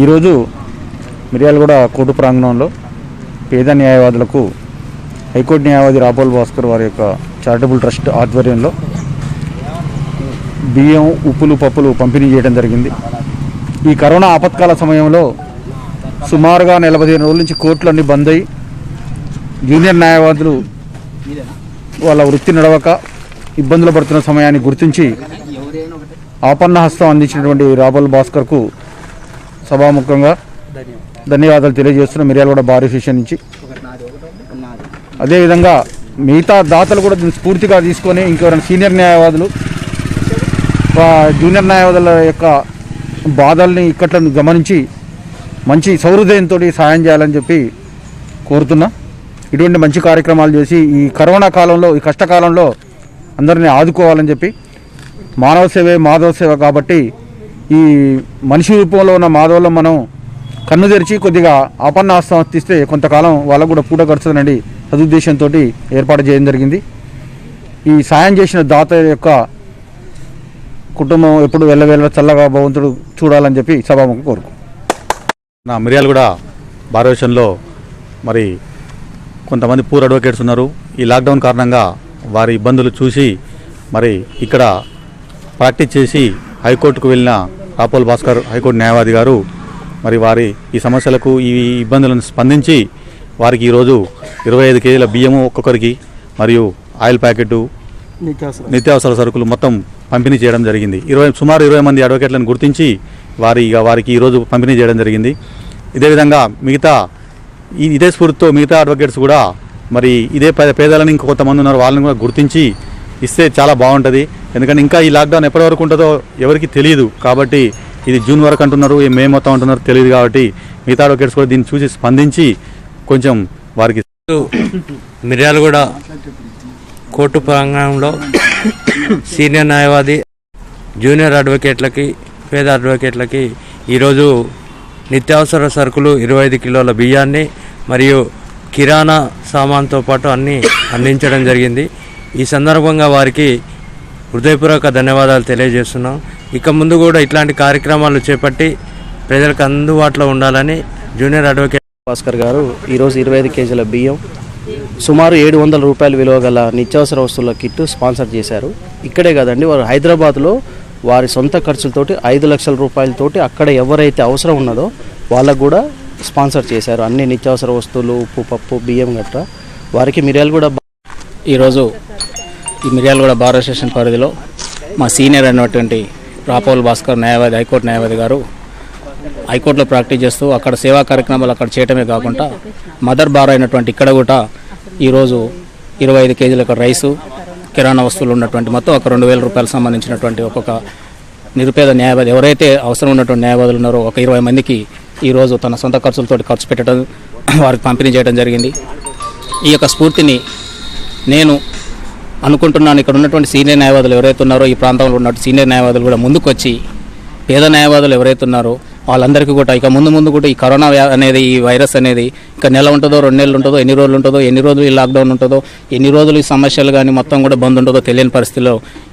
ఈరోజు మిర్యాలగూడ కోర్టు ప్రాంగణంలో పేద న్యాయవాదులకు హైకోర్టు న్యాయవాది రాపోల్ భాస్కర్ వారి యొక్క చారిటబుల్ ట్రస్ట్ ఆధ్వర్యంలో బియ్యం, ఉప్పులు, పప్పులు పంపిణీ చేయడం జరిగింది. ఈ కరోనా ఆపత్కాల సమయంలో సుమారుగా 45 రోజుల నుంచి కోర్టులన్నీ బంద్ అయ్యి జూనియర్ న్యాయవాదులు వాళ్ళ వృత్తి నడవక ఇబ్బందులు పడుతున్న సమయాన్ని గుర్తించి ఆపన్న హస్తం అందించినటువంటి రాపోల్ భాస్కర్కు సభాముఖంగా ధన్యవాదాలు తెలియజేస్తున్న మిర్యాలగూడ బార్ అసోసియేషన్ నుంచి. అదేవిధంగా మిగతా దాతలు కూడా దీన్ని స్ఫూర్తిగా తీసుకొని ఇంకెవరైనా సీనియర్ న్యాయవాదులు జూనియర్ న్యాయవాదుల యొక్క బాధల్ని ఇక్కట్లను గమనించి మంచి సౌహృదయంతో సాయం చేయాలని చెప్పి కోరుతున్నా. ఇటువంటి మంచి కార్యక్రమాలు చేసి ఈ కరోనా కాలంలో, ఈ కష్టకాలంలో అందరినీ ఆదుకోవాలని చెప్పి, మానవ సేవే మాధవ సేవ కాబట్టి ఈ మనిషి రూపంలో ఉన్న మాధవులను మనం కన్ను తెరిచి కొద్దిగా ఆపన్న హస్తం అందిస్తే కొంతకాలం వాళ్ళకు కూడా పూట గడుస్తుందండి సదుద్దేశంతో ఏర్పాటు చేయడం జరిగింది. ఈ సాయం చేసిన దాత యొక్క కుటుంబం ఎప్పుడు వెళ్ళవేళ చల్లగా భగవంతుడు చూడాలని చెప్పి సభాముఖం కోరుకు. నా మిర్యాలగూడ బార్ అసోసియేషన్లో మరి కొంతమంది పూర్ అడ్వకేట్స్ ఉన్నారు. ఈ లాక్డౌన్ కారణంగా వారి ఇబ్బందులు చూసి మరి ఇక్కడ ప్రాక్టీస్ చేసి హైకోర్టుకు వెళ్ళిన రాపోల్ భాస్కర్ హైకోర్టు న్యాయవాది గారు మరి వారి ఈ సమస్యలకు, ఈ ఇబ్బందులను స్పందించి వారికి ఈరోజు 25 కేజీల బియ్యము ఒక్కొక్కరికి మరియు ఆయిల్ ప్యాకెట్, నిత్యావసర సరుకులు మొత్తం పంపిణీ చేయడం జరిగింది. సుమారు 20 మంది అడ్వకేట్లను గుర్తించి వారికి ఈరోజు పంపిణీ చేయడం జరిగింది. ఇదే విధంగా ఇదే స్ఫూర్తితో మిగతా అడ్వకేట్స్ కూడా మరి ఇదే పేదలని ఇంకా కొంతమంది ఉన్నారు, వాళ్ళని కూడా గుర్తించి ఇస్తే చాలా బాగుంటుంది. ఎందుకంటే ఇంకా ఈ లాక్డౌన్ ఎప్పటి వరకు ఉంటుందో ఎవరికి తెలియదు. కాబట్టి ఇది జూన్ వరకు అంటున్నారు, మే మొత్తం అంటున్నారు, తెలియదు. కాబట్టి మిగతా అడ్వకేట్స్ కూడా దీన్ని చూసి స్పందించి కొంచెం వారికి. మిర్యాలగూడ కోర్టు ప్రాంగణంలో సీనియర్ న్యాయవాది, జూనియర్ అడ్వకేట్లకి, పేద అడ్వకేట్లకి ఈరోజు నిత్యావసర సరుకులు 25 కిలోల బియ్యాన్ని మరియు కిరాణా సామాన్తో పాటు అన్నీ అందించడం జరిగింది. ఈ సందర్భంగా వారికి హృదయపూర్వక ధన్యవాదాలు తెలియజేస్తున్నాం. ఇక ముందు కూడా ఇట్లాంటి కార్యక్రమాలు చేపట్టి ప్రజలకు అందుబాటులో ఉండాలని జూనియర్ అడ్వకేట్ భాస్కర్ గారు ఈరోజు 25 కేజీల బియ్యం, సుమారు 700 రూపాయల విలువ గల నిత్యావసర వస్తువుల కిట్టు స్పాన్సర్ చేశారు. ఇక్కడే కదండి, వారు హైదరాబాద్లో వారి సొంత ఖర్చులతోటి 5 లక్షల రూపాయలతోటి అక్కడ ఎవరైతే అవసరం ఉన్నదో వాళ్ళకు కూడా స్పాన్సర్ చేశారు. అన్ని నిత్యావసర వస్తువులు, ఉప్పు, పప్పు, బియ్యం గట్రా వారికి ఈరోజు ఈ మిర్యాలగూడ బార్ అసోసియేషన్ పరిధిలో మా సీనియర్ అయినటువంటి రాపోల్ భాస్కర్ న్యాయవాది, హైకోర్టు న్యాయవాది గారు హైకోర్టులో ప్రాక్టీస్ చేస్తూ అక్కడ సేవా కార్యక్రమాలు అక్కడ చేయటమే కాకుండా మదర్ బార్ అయినటువంటి ఇక్కడ కూడా ఈరోజు 25 కేజీల రైసు, కిరాణా వస్తువులు ఉన్నటువంటి మొత్తం ఒక 2,000 రూపాయలకు సంబంధించినటువంటి ఒక్కొక్క నిరుపేద న్యాయవాది ఎవరైతే అవసరం ఉన్నటువంటి న్యాయవాదులు ఉన్నారో ఒక 20 మందికి ఈరోజు తన సొంత ఖర్చులతో ఖర్చు పెట్టడం, వారికి పంపిణీ చేయడం జరిగింది. ఈ యొక్క స్ఫూర్తిని నేను అనుకుంటున్నాను, ఇక్కడ ఉన్నటువంటి సీనియర్ న్యాయవాదులు ఎవరైతే ఉన్నారో, ఈ ప్రాంతంలో ఉన్నటువంటి సీనియర్ న్యాయవాదులు కూడా ముందుకు వచ్చి పేద న్యాయవాదులు ఎవరైతే ఉన్నారో వాళ్ళందరికీ కూడా ఇక ముందు కూడా ఈ కరోనా అనేది, ఈ వైరస్ అనేది ఇక నెల ఉంటుందో, 2 నెలలు ఉంటుందో, ఎన్ని రోజులు ఉంటుందో, ఎన్ని రోజులు ఈ లాక్డౌన్ ఉంటుందో, ఎన్ని రోజులు ఈ సమస్యలు కానీ మొత్తం కూడా బంద్ ఉంటుందో తెలియని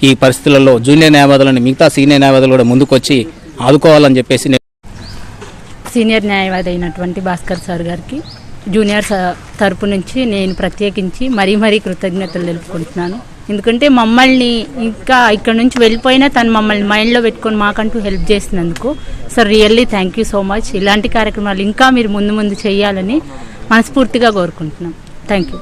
ఈ పరిస్థితులలో జూనియర్ న్యాయవాదులని మిగతా సీనియర్ న్యాయవాదులు కూడా ముందుకు వచ్చి ఆదుకోవాలని చెప్పేసి సీనియర్ న్యాయవాది అయినటువంటి భాస్కర్ సార్ గారికి జూనియర్ తరపు నుంచి నేను ప్రత్యేకించి మరీ కృతజ్ఞతలు తెలుపుకుంటున్నాను. ఎందుకంటే మమ్మల్ని ఇంకా ఇక్కడ నుంచి వెళ్ళిపోయినా తను మమ్మల్ని మైండ్లో పెట్టుకొని మాకంటూ హెల్ప్ చేసినందుకు sir really thank you so much. ఇలాంటి కార్యక్రమాలు ఇంకా మీరు ముందు చేయాలని మనస్ఫూర్తిగా కోరుకుంటున్నాం. Thank you.